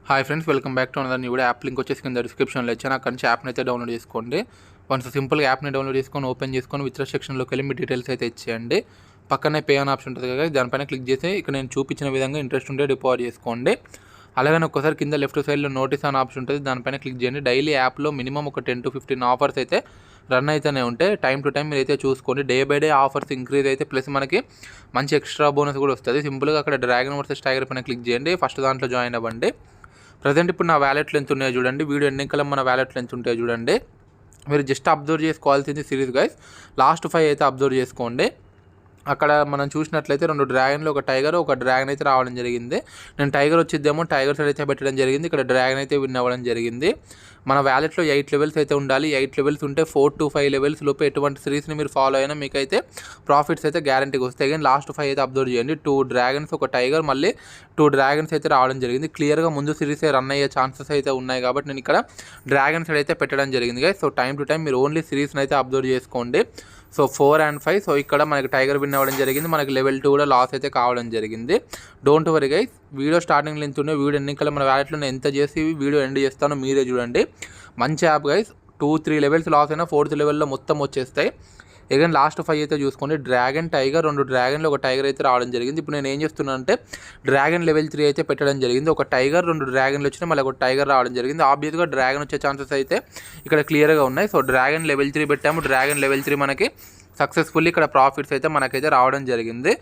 Hi friends, welcome back to another new video. App link వచ్చేసి కింద డిస్క్రిప్షన్లో ఇచ్చాను. అక్కడ నుంచి యాప్ని అయితే డౌన్లోడ్ చేసుకోండి. వన్స్ సింపుల్గా యాప్ని డౌన్లోడ్ చేసుకొని ఓపెన్ చేసుకొని విత్ సెక్షన్లోకి వెళ్ళి మీ డీటెయిల్స్ అయితే ఇచ్చేయండి. పక్కనే పే ఆన్ ఆప్షన్ ఉంటుంది కదా, దానిపైన క్లిక్ చేసి ఇక్కడ నేను చూపించిన విధంగా ఇంట్రెస్ట్ ఉంటే డిపాజిట్ చేసుకోండి. అలాగే ఒక్కసారి కింద లెఫ్ట్ సైడ్లో నోటీస్ ఆన్ ఆప్షన్ ఉంటుంది, దానిపైన క్లిక్ చేయండి. డైలీ యాప్లో మినిమం ఒక 10 to 15 ఆఫర్స్ అయితే రన్ అయితేనే ఉంటాయి. టైం టు టైం మీరు అయితే చూసుకోండి. Day by day offers increase అయితే ప్లస్ మనకి మంచి ఎక్స్ట్రా బోనస్ కూడా వస్తుంది. సింపుల్గా అక్కడ డ్రాగన్ వర్సెస్ టైగర్ పైన క్లిక్ చేయండి. ఫస్ట్ దాంట్లో జాయిన్ అవ్వండి. ప్రజెంట్ ఇప్పుడు నా వ్యాలెట్లు ఎంత ఉన్నాయో చూడండి. వీడియో ఎన్నికల మన వ్యాలెట్లు ఎంత ఉంటాయో చూడండి. మీరు జస్ట్ అబ్జర్వ్ చేసుకోవాల్సింది సిరీస్ గైస్. లాస్ట్ 5 అయితే అబ్జర్వ్ చేసుకోండి. అక్కడ మనం చూసినట్లయితే 2 డ్రాగన్లు, ఒక టైగర్, ఒక డ్రాగన్ అయితే రావడం జరిగింది. నేను టైగర్ వచ్చిద్దేమో టైగర్ సైడ్ అయితే పెట్టడం జరిగింది. ఇక్కడ డ్రాగన్ అయితే విన్ అవ్వడం జరిగింది. మన వ్యాలెట్లో 8 లెవెల్స్ అయితే ఉండాలి. 8 లెవెల్స్ ఉంటే 4 to 5 లెవెల్స్ లోపు ఎటువంటి సిరీస్ని మీరు ఫాలో అయినా మీకైతే ప్రాఫిట్స్ అయితే గ్యారంటీగా వస్తాయి. కానీ లాస్ట్ 5 అయితే అబ్జర్వ్ చేయండి. 2 డ్రాగన్స్, ఒక టైగర్, మళ్ళీ 2 డ్రాగన్స్ అయితే రావడం జరిగింది. క్లియర్గా ముందు సిరీస్ రన్ అయ్యే ఛాన్సెస్ అయితే ఉన్నాయి కాబట్టి నేను ఇక్కడ డ్రాగన్ సైడ్ అయితే పెట్టడం జరిగింది guys. So time to time మీరు ఓన్లీ సిరీస్ని అయితే అబ్జర్వ్ చేసుకోండి. So 4 and 5. సో ఇక్కడ మనకి టైగర్ విన్ అవ్వడం జరిగింది. మనకి లెవెల్ 2 కూడా లాస్ అయితే కావడం జరిగింది. Don't worry guys. Video starting నుంచి ఉండే వీడియో ఎన్నికల మన వ్యాలెట్లో నేను ఎంత చేసి వీడియో ఎండ్ చేస్తానో మీరే చూడండి. మంచి యాప్ గైస్. 2-3 లెవెల్స్ లాస్ అయినా 4th లెవెల్లో మొత్తం వచ్చేస్తాయి. అగైన్ లాస్ట్ 5 అయితే చూసుకోండి. డ్రాగన్, టైగర్, 2 డ్రాగన్లు, ఒక టైగర్ అయితే రావడం జరిగింది. ఇప్పుడు నేను ఏం చేస్తున్నాను అంటే డ్రాగన్ లెవెల్ 3 అయితే పెట్టడం జరిగింది. ఒక టైగర్, 2 డ్రాగన్లు వచ్చినాయి, మళ్ళీ ఒక టైగర్ రావడం జరిగింది. ఆబ్వియస్గా డ్రాగన్ వచ్చే ఛాన్సెస్ అయితే ఇక్కడ క్లియర్గా ఉన్నాయి. సో డ్రాగన్ లెవెల్ 3 పెట్టాము. డ్రాగన్ లెవెల్ 3 మనకి సక్సెస్ఫుల్లీ ఇక్కడ ప్రాఫిట్స్ అయితే మనకైతే రావడం జరిగింది.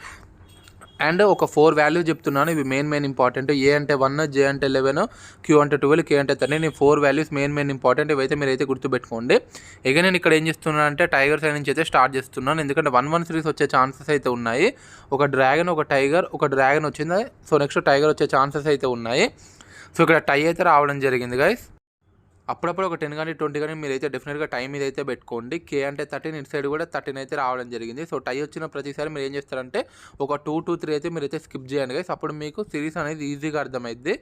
అండ్ ఒక 4 వాల్యూస్ చెప్తున్నాను. ఇవి మెయిన్ ఇంపార్టెంట్. ఏ అంటే 1, జే అంటే 11, క్యూ అంటే 12, కే అంటే 13. నేను 4 వాల్యూస్ మెయిన్ ఇంపార్టెంట్. ఇవైతే మీరైతే గుర్తుపెట్టుకోండి. ఇక నేను ఇక్కడ ఏం చేస్తున్నాను అంటే టైగర్ సైడ్ నుంచి అయితే స్టార్ట్ చేస్తున్నాను. ఎందుకంటే 1-1 సిరీస్ వచ్చే ఛాన్సెస్ అయితే ఉన్నాయి. ఒక డ్రాగన్, ఒక టైగర్, ఒక డ్రాగన్ వచ్చింది. సో నెక్స్ట్ టైగర్ వచ్చే ఛాన్సెస్ అయితే ఉన్నాయి. సో ఇక్కడ టై అయితే రావడం జరిగింది గైస్. అప్పుడప్పుడు ఒక 10 కానీ 20 కానీ మీరైతే డెఫినెట్గా టైం మీద అయితే పెట్టుకోండి. కే అంటే 13, ఇటు సైడ్ కూడా 13 అయితే రావడం జరిగింది. సో టై వచ్చిన ప్రతిసారి మీరు ఏం చేస్తారంటే ఒక 2 to 3 అయితే మీరైతే స్కిప్ చేయండి గైస్. అప్పుడు మీకు సిరీస్ అనేది ఈజీగా అర్థమైద్ది.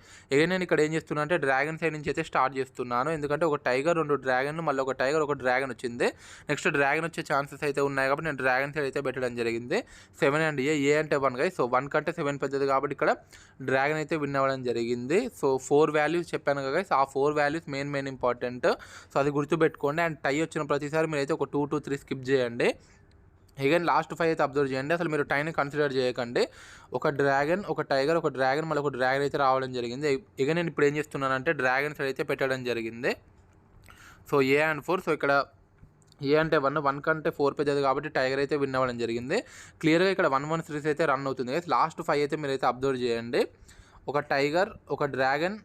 నేను ఇక్కడ ఏం చేస్తున్నా అంటే డ్రాగన్ సైడ్ నుంచి అయితే స్టార్ట్ చేస్తున్నాను. ఎందుకంటే ఒక టైగర్, 2 డ్రాగన్లు, మళ్ళీ ఒక టైగర్, ఒక డ్రాగన్ వచ్చింది. నెక్స్ట్ డ్రాగన్ వచ్చే ఛాన్సెస్ అయితే ఉన్నాయి కాబట్టి నేను డ్రాగన్ సైడ్ అయితే పెట్టడం జరిగింది. 7 and ఏ అంటే 1 గైస్. సో 1 కంటే 7 పెద్దది కాబట్టి ఇక్కడ డ్రాగన్ అయితే విన్ అవ్వడం జరిగింది. సో 4 వాల్యూస్ చెప్పాను కదా గైస్. ఆ 4 వాల్యూస్ మెయిన్ ఇంపార్టెంట్. సో అది గుర్తుపెట్టుకోండి. అండ్ టై వచ్చిన ప్రతిసారి మీరైతే ఒక 2 to 3 స్కిప్ చేయండి. అగైన్ లాస్ట్ 5 అయితే అబ్జర్వ్ చేయండి. అసలు మీరు టైంని కన్సిడర్ చేయకండి. ఒక డ్రాగన్, ఒక టైగర్, ఒక డ్రాగన్, మళ్ళీ ఒక డ్రాగన్ అయితే రావడం జరిగింది. ఇక నేను ఇప్పుడు ఏం చేస్తున్నానంటే డ్రాగన్ సైడ్ అయితే పెట్టడం జరిగింది. So A and 4. సో ఇక్కడ ఏ అంటే 1 కంటే 4 పెద్దది కాబట్టి టైగర్ అయితే విన్ అవ్వడం జరిగింది. క్లియర్గా ఇక్కడ 1-1 సిరీస్ అయితే రన్ అవుతుంది. లాస్ట్ 5 అయితే మీరైతే అబ్జర్వ్ చేయండి. ఒక టైగర్, ఒక డ్రాగన్,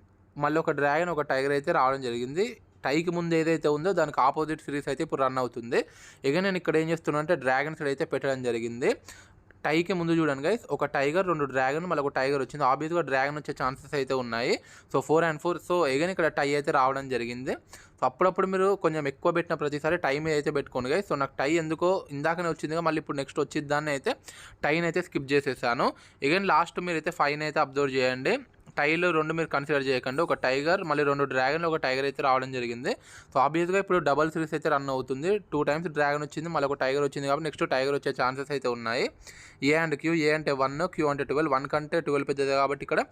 మళ్ళీ ఒక డ్రాగన్, ఒక టైగర్ అయితే రావడం జరిగింది. టైకి ముందు ఏదైతే ఉందో దానికి ఆపోజిట్ సిరీస్ అయితే ఇప్పుడు రన్ అవుతుంది. ఇక నేను ఇక్కడ ఏం చేస్తున్నాను అంటే డ్రాగన్ సైడ్ అయితే పెట్టడం జరిగింది. టైకి ముందు చూడండి గైస్. ఒక టైగర్, 2 డ్రాగన్, మళ్ళీ ఒక టైగర్ వచ్చింది. ఆబ్వియస్గా డ్రాగన్ వచ్చే ఛాన్సెస్ అయితే ఉన్నాయి. So 4 and 4. సో అగైన్ ఇక్కడ టై అయితే రావడం జరిగింది. సో అప్పుడప్పుడు మీరు కొంచెం ఎక్కువ పెట్టిన ప్రతిసారి టై మీద అయితే పెట్టుకోండి గైస్. సో నాకు టై ఎందుకో ఇందాకనే వచ్చిందిగా, మళ్ళీ ఇప్పుడు నెక్స్ట్ వచ్చిద్దాన్ని అయితే టైని అయితే స్కిప్ చేసేసాను. అగైన్ లాస్ట్ మీరు అయితే 5 అయితే అబ్జర్వ్ చేయండి. టైలు 2 మీరు కన్సిడర్ చేయకండి. ఒక టైగర్, మళ్ళీ 2 డ్రాగన్లు, ఒక టైగర్ అయితే రావడం జరిగింది. సో ఆబ్వియస్గా ఇప్పుడు డబల్ సిరీస్ అయితే రన్ అవుతుంది. 2 times డ్రాగన్ వచ్చింది, మళ్ళీ ఒక టైగర్ వచ్చింది కాబట్టి నెక్స్ట్ టైగర్ వచ్చే ఛాన్సెస్ అయితే ఉన్నాయి. ఏ అండ్ క్యూ. ఏ అంటే 1, క్యూ అంటే 12. 1 కంటే 12 పెద్దది కాబట్టి ఇక్కడ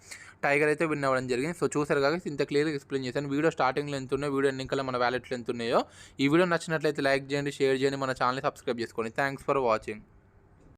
టైగర్ అయితే విన్ అవ్వడం జరిగింది. సో చూసారు కాబట్టి ఇంత క్లియర్గా ఎక్స్ప్లెయిన్ చేశాను. వీడియో స్టార్టింగ్లో ఎంత ఉన్నాయో, వీడియో ఎన్నికల్లో మన వ్యాలెట్లు ఎంత ఉన్నాయో. ఈ వీడియో నచ్చినట్లయితే లైక్ చేయండి, షేర్ చేయండి, మన ఛానల్ని సబ్స్క్రైబ్ చేసుకోండి. Thanks for watching.